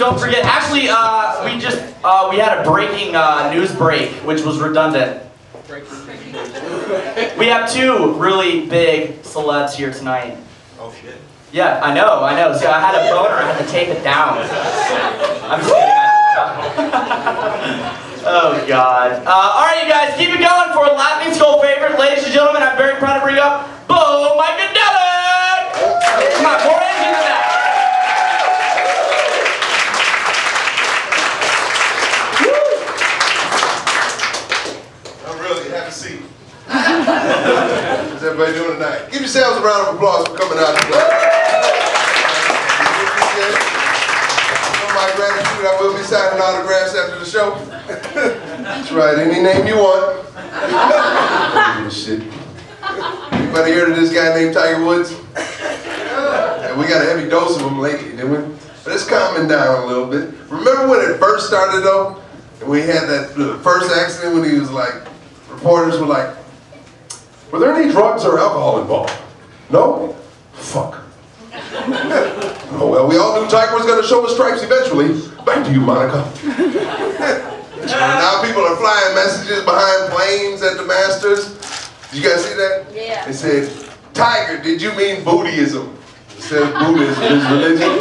don't forget. Actually, we had a breaking news break, which was redundant. We have two really big celebs here tonight. Oh shit. Yeah, I know. See, I had a boner, I had to tape it down. I'm just kidding. Oh, God. Alright, you guys, keep it going for a Laughing Skull favorite. Ladies and gentlemen, I'm very proud to bring up Micadelic! Come on, more energy than that. I'm really happy to see you. How's everybody doing tonight? Give yourselves a round of applause for coming out tonight. My gratitude, I will be signing autographs after the show. That's right, any name you want. Shit. Anybody heard of this guy named Tiger Woods? And we got a heavy dose of him lately, didn't we? But it's calming down a little bit. Remember when it first started though? And we had that first accident when he was like, reporters were like, were there any drugs or alcohol involved? No? Fuck. Oh, well, we all knew Tiger was going to show his stripes eventually. Back to you, Monica. Now people are flying messages behind planes at the Masters. Did you guys see that? Yeah. They said, Tiger, did you mean Buddhism? Instead of Buddhism is religion.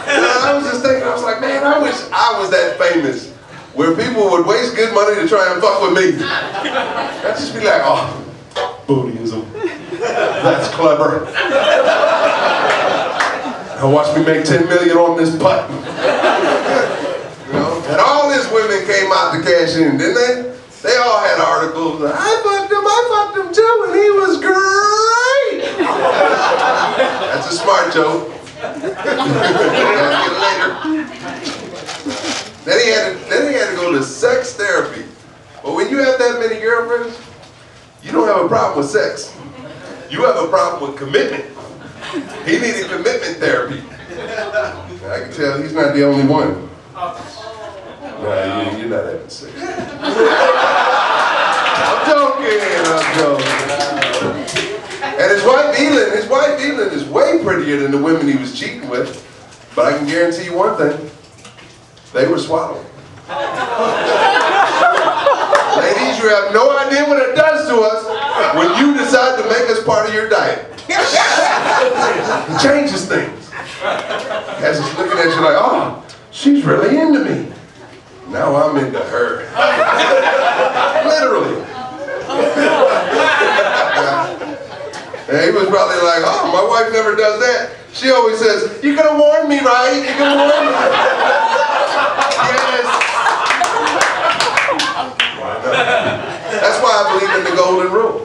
And I was just thinking, I was like, man, I wish I was that famous, where people would waste good money to try and fuck with me. I'd just be like, oh, Buddhism. That's clever. Now watch me make 10 million on this putt. You know? And all these women came out to cash in, didn't they? They all had articles. I fucked him too, and he was great. That's a smart joke. Get it later. Then he had to go to sex therapy. But when you have that many girlfriends, you don't have a problem with sex. You have a problem with commitment. He needed commitment therapy. I can tell he's not the only one. No, you're not having sex. I'm joking. And his wife Evelyn is way prettier than the women he was cheating with. But I can guarantee you one thing. They were swallowed. Ladies, you have no idea what it does to us when you decide to make us part of your diet. It changes things. As he's looking at you like, oh, she's really into me. Now I'm into her. Literally. And he was probably like, oh, my wife never does that. She always says, you're gonna warn me, right? You're gonna warn me. Yes. That's why I believe in the golden rule.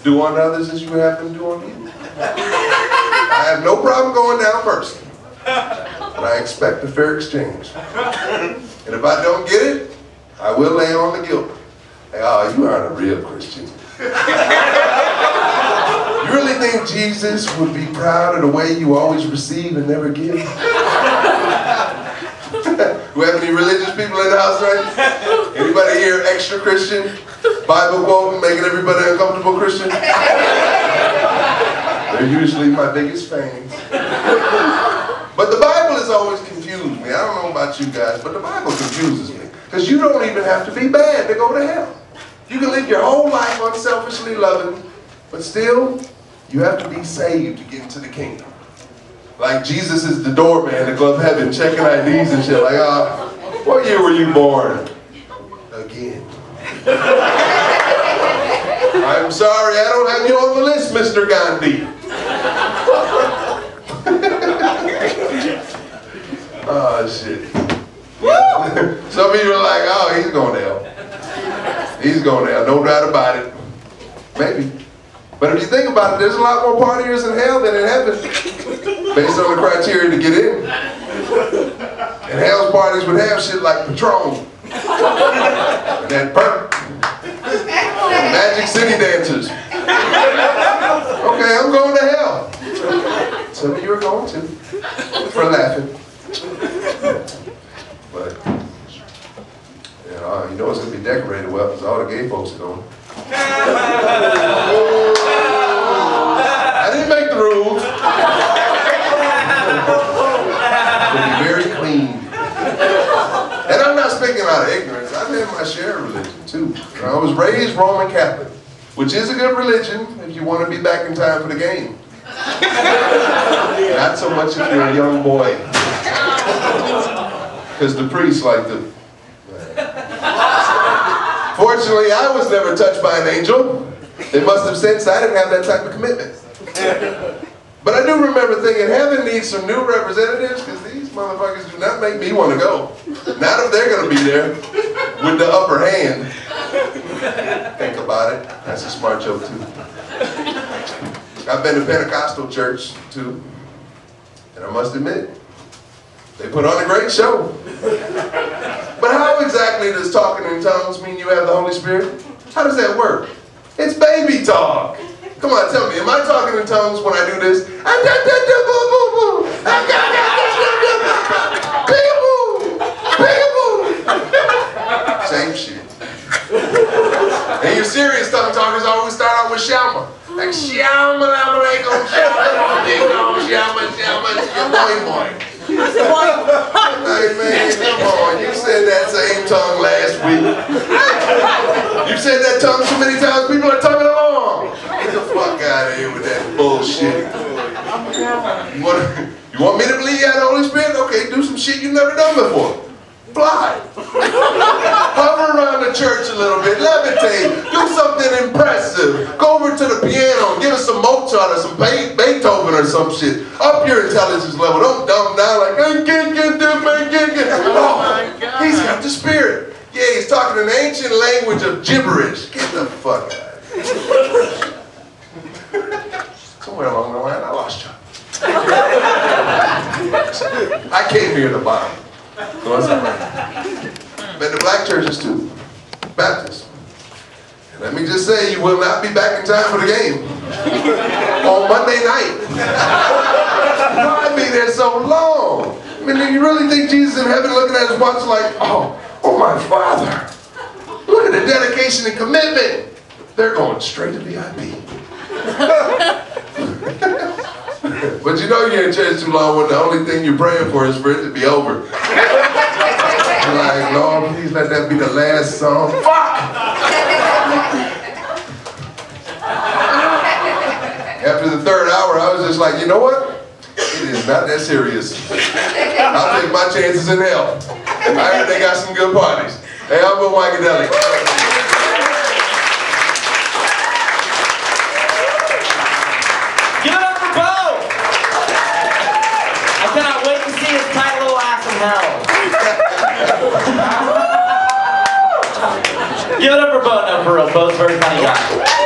Do unto others as you would have them do unto you. I have no problem going down first. But I expect a fair exchange. And if I don't get it, I will lay on the guilt. Like, oh, you aren't a real Christian. You really think Jesus would be proud of the way you always receive and never give? Do we have any religious people in the house, right? Anybody here extra Christian? Bible quoting, making everybody uncomfortable Christian? They're usually my biggest fans. But the Bible has always confused me. I don't know about you guys, but the Bible confuses me. Because you don't even have to be bad to go to hell. You can live your whole life unselfishly loving, but still, you have to be saved to get into the kingdom. Like Jesus is the doorman to go to heaven, checking IDs and shit. Like, what year were you born? Again. I'm sorry, I don't have you on the list, Mr. Gandhi. Oh, shit. Some of you are like, oh, he's going to hell. He's going to hell, no doubt about it. Maybe. But if you think about it, there's a lot more partiers in hell than in heaven, based on the criteria to get in. And hell's parties would have shit like Patron, and that burnt, and Magic City dancers. Okay, I'm going to hell. Some of you are going to, for laughing. But, you know it's going to be decorated well, because all the gay folks are going. I didn't make the rules. It's going to be very had my share of religion too. I was raised Roman Catholic, which is a good religion if you want to be back in time for the game. Not so much if you're a young boy. Because the priests like to... Fortunately, I was never touched by an angel. They must have sensed I didn't have that type of commitment. But I do remember thinking, heaven needs some new representatives, because these motherfuckers do not make me want to go. Not if they're going to be there with the upper hand. Think about it. That's a smart joke, too. I've been to Pentecostal church, too. And I must admit, they put on a great show. But how exactly does talking in tongues mean you have the Holy Spirit? How does that work? It's baby talk. Come on, tell me, am I talking in tongues when I do this? Same shit. And you serious tongue talkers always start out with shama. Like shama, Hey man, come on, you said that same tongue last week. You said that tongue so many times, people are tonguing along. Get the fuck out of here with that bullshit. You want me to believe you had the Holy Spirit? Okay, do some shit you've never done before. Fly. Hover around the church a little bit, levitate, do something impressive. Go over to the piano and give us some Mozart or some Beethoven or some shit. Up your intelligence level. Don't dumb down like, I can't get this, I can't get this. Oh, he's got the Spirit. Yeah, he's talking an ancient language of gibberish. Get the fuck out of here. Somewhere along the line, I lost you. I came here to bomb. Been to black churches too, Baptist. And let me just say, you will not be back in time for the game on Monday night. Why be there so long? I mean, do you really think Jesus in heaven looking at his watch like, oh my Father, look at the dedication and commitment. They're going straight to VIP. But you know you're in church too long when the only thing you're praying for is for it to be over. You're like, Lord, please let that be the last song. Fuck! After the third hour, I was just like, you know what? It is not that serious. I'll take my chances in hell. I heard they got some good parties. Hey, I'm with Micadelic. Give it up for Bo. No, for real. Bo's a very funny guy.